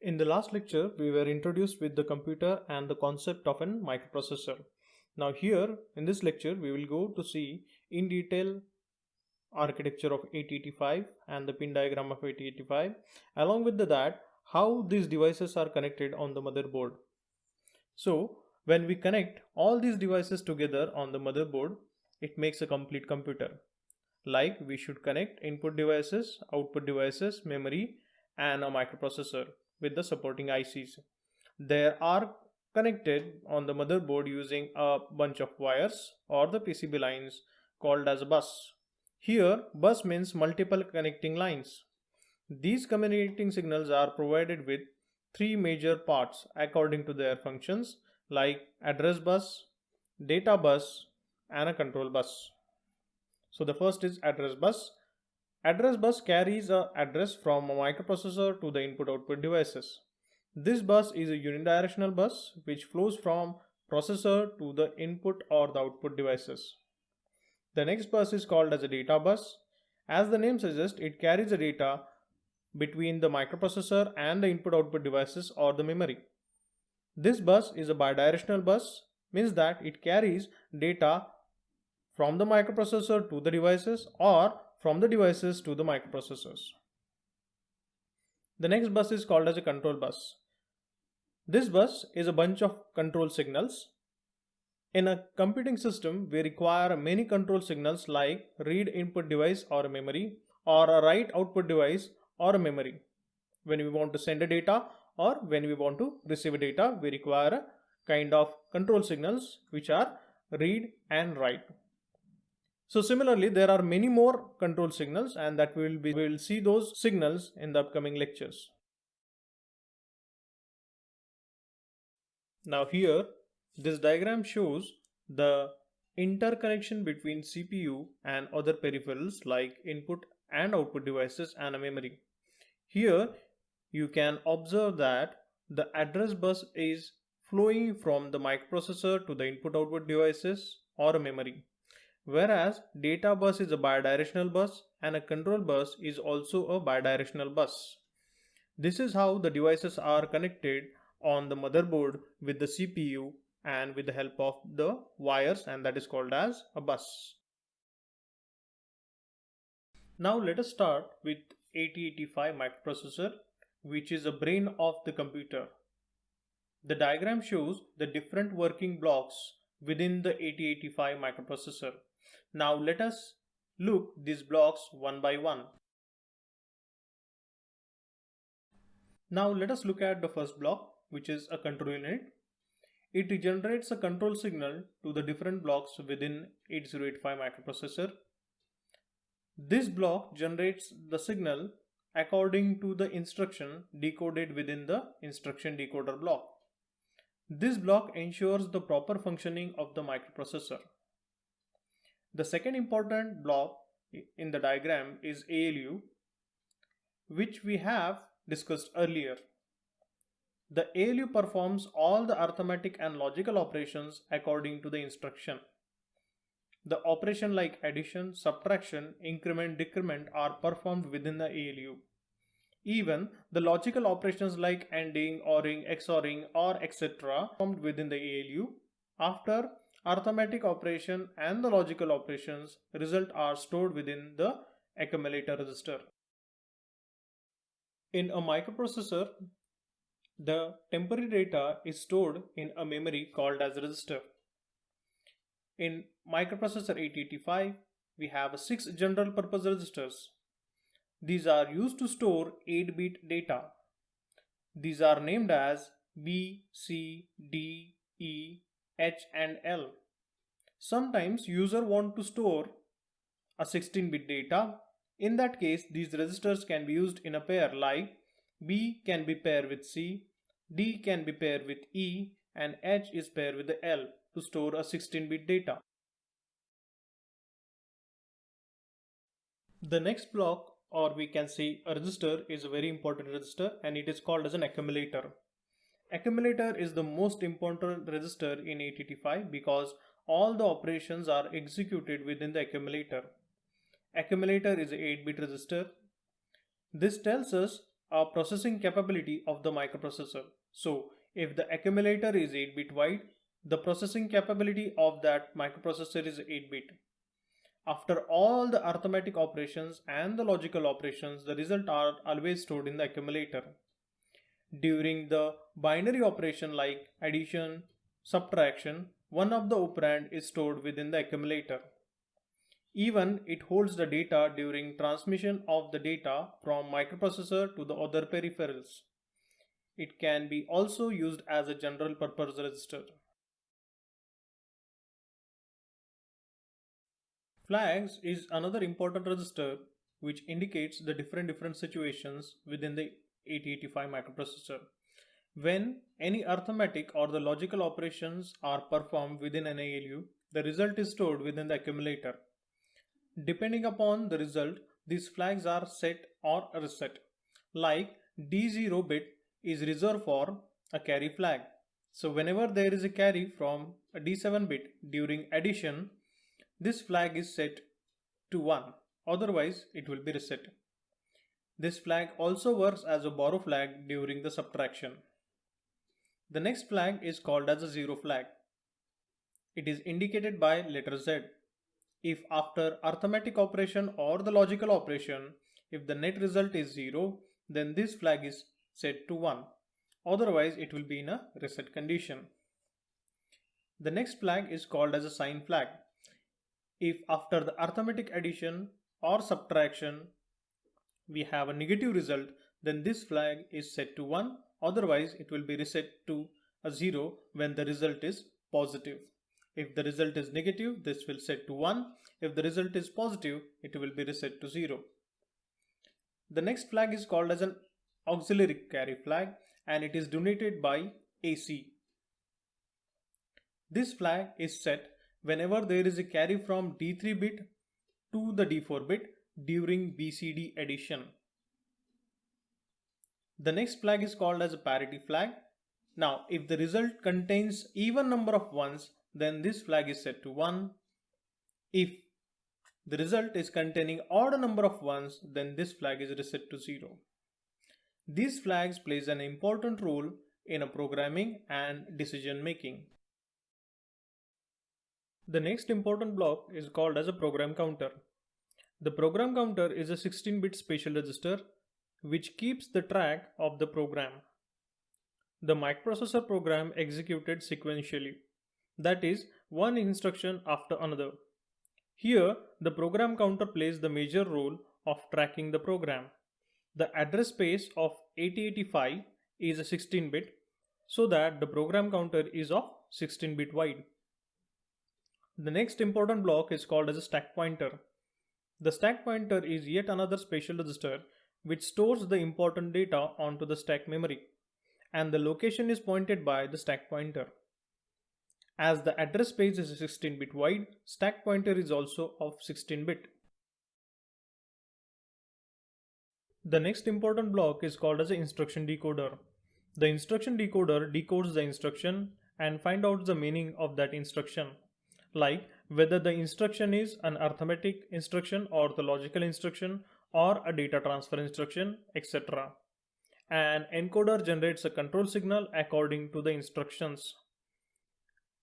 In the last lecture, we were introduced with the computer and the concept of an microprocessor. Now here, in this lecture, we will go to see in detail architecture of 8085 and the pin diagram of 8085. Along with that, how these devices are connected on the motherboard. So, when we connect all these devices together on the motherboard, it makes a complete computer. Like we should connect input devices, output devices, memory, and a microprocessor with the supporting ICs. They are connected on the motherboard using a bunch of wires or the PCB lines called as a bus. Here, bus means multiple connecting lines. These communicating signals are provided with three major parts according to their functions like address bus, data bus, and a control bus. So the first is address bus. Address bus carries an address from a microprocessor to the input-output devices. This bus is a unidirectional bus which flows from processor to the input or the output devices. The next bus is called as a data bus. As the name suggests, it carries the data between the microprocessor and the input-output devices or the memory. This bus is a bidirectional bus, means that it carries data from the microprocessor to the devices or from the devices to the microprocessors. The next bus is called as a control bus. This bus is a bunch of control signals. In a computing system, we require many control signals like read input device or a memory, or a write output device or a memory. When we want to send a data or when we want to receive a data, we require a kind of control signals which are read and write. So similarly, there are many more control signals, and that we will see those signals in the upcoming lectures. Now here, this diagram shows the interconnection between CPU and other peripherals like input and output devices and a memory. Here you can observe that the address bus is flowing from the microprocessor to the input-output devices or a memory. Whereas data bus is a bidirectional bus and a control bus is also a bidirectional bus. This is how the devices are connected on the motherboard with the CPU and with the help of the wires, and that is called as a bus. Now let us start with 8085 microprocessor, which is a brain of the computer. The diagram shows the different working blocks within the 8085 microprocessor. Now let us look these blocks one by one. Now let us look at the first block, which is a control unit. It generates a control signal to the different blocks within 8085 microprocessor. This block generates the signal according to the instruction decoded within the instruction decoder block. This block ensures the proper functioning of the microprocessor. The second important block in the diagram is ALU, which we have discussed earlier. The ALU performs all the arithmetic and logical operations according to the instruction. The operation like addition, subtraction, increment, decrement are performed within the ALU. Even the logical operations like ANDing, ORing, XORing or etc. performed within the ALU. After arithmetic operation and the logical operations, result are stored within the accumulator register. In a microprocessor, the temporary data is stored in a memory called as register. In microprocessor 8085, we have 6 general purpose registers. These are used to store 8-bit data. These are named as B, C, D, E, H and L. Sometimes user want to store a 16-bit data. In that case, these registers can be used in a pair like B can be paired with C, D can be paired with E, and H is paired with the L to store a 16-bit data. The next block, or we can say a register, is a very important register, and it is called as an accumulator. Accumulator is the most important register in 8085 because all the operations are executed within the accumulator. Accumulator is an 8-bit register. This tells us processing capability of the microprocessor. So if the accumulator is 8-bit wide, the processing capability of that microprocessor is 8-bit. After all the arithmetic operations and the logical operations, the results are always stored in the accumulator. During the binary operation like addition, subtraction, one of the operand is stored within the accumulator. Even it holds the data during transmission of the data from microprocessor to the other peripherals. It can be also used as a general purpose register. Flags is another important register which indicates the different situations within the 8085 microprocessor. When any arithmetic or the logical operations are performed within an ALU, the result is stored within the accumulator. Depending upon the result, these flags are set or reset. Like D0 bit is reserved for a carry flag. So whenever there is a carry from a D7 bit during addition, this flag is set to 1, otherwise it will be reset. This flag also works as a borrow flag during the subtraction. The next flag is called as a 0 flag. It is indicated by letter Z. If after arithmetic operation or the logical operation, if the net result is 0, then this flag is set to 1. Otherwise it will be in a reset condition. The next flag is called as a sign flag. If after the arithmetic addition or subtraction we have a negative result, then this flag is set to 1, otherwise it will be reset to a 0 when the result is positive. If the result is negative, this will set to 1. If the result is positive, it will be reset to 0. The next flag is called as an auxiliary carry flag and it is denoted by AC. This flag is set whenever there is a carry from D3 bit to the D4 bit during BCD addition. The next flag is called as a parity flag. Now, if the result contains even number of ones, then this flag is set to 1. If the result is containing odd number of ones, then this flag is reset to 0. These flags plays an important role in a programming and decision making. The next important block is called as a program counter. The program counter is a 16-bit special register which keeps the track of the program. The microprocessor program executed sequentially, that is, one instruction after another. Here, the program counter plays the major role of tracking the program. The address space of 8085 is a 16-bit, so that the program counter is of 16-bit wide. The next important block is called as a stack pointer. The stack pointer is yet another special register which stores the important data onto the stack memory, and the location is pointed by the stack pointer. As the address space is 16-bit wide, stack pointer is also of 16-bit. The next important block is called as an instruction decoder. The instruction decoder decodes the instruction and finds out the meaning of that instruction, like whether the instruction is an arithmetic instruction or the logical instruction or a data transfer instruction, etc. An encoder generates a control signal according to the instructions.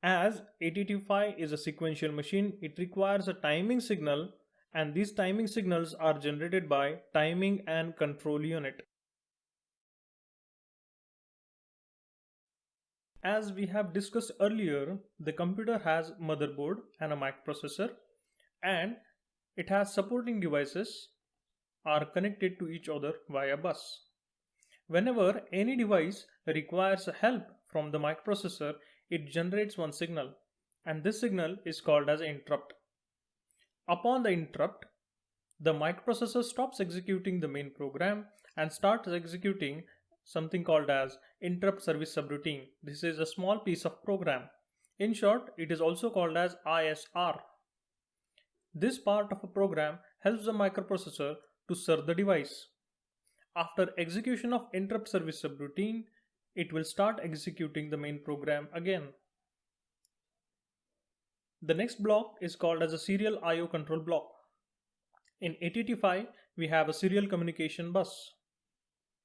As 8085 is a sequential machine, it requires a timing signal, and these timing signals are generated by timing and control unit. As we have discussed earlier, the computer has motherboard and a microprocessor, and it has supporting devices are connected to each other via bus. Whenever any device requires help from the microprocessor, it generates one signal, and this signal is called as interrupt. Upon the interrupt, the microprocessor stops executing the main program and starts executing something called as interrupt service subroutine. This is a small piece of program. In short, it is also called as ISR. This part of a program helps the microprocessor to serve the device. After execution of interrupt service subroutine, it will start executing the main program again. The next block is called as a serial I/O control block. In 8085, we have a serial communication bus.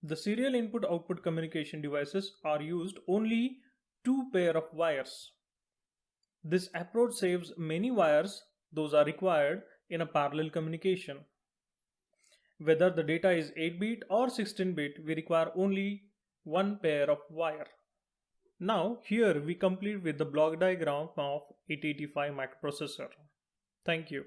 The serial input-output communication devices are used only two pair of wires. This approach saves many wires those are required in a parallel communication. Whether the data is 8-bit or 16-bit, we require only one pair of wire. Now here we complete with the block diagram of 8085 microprocessor. Thank you.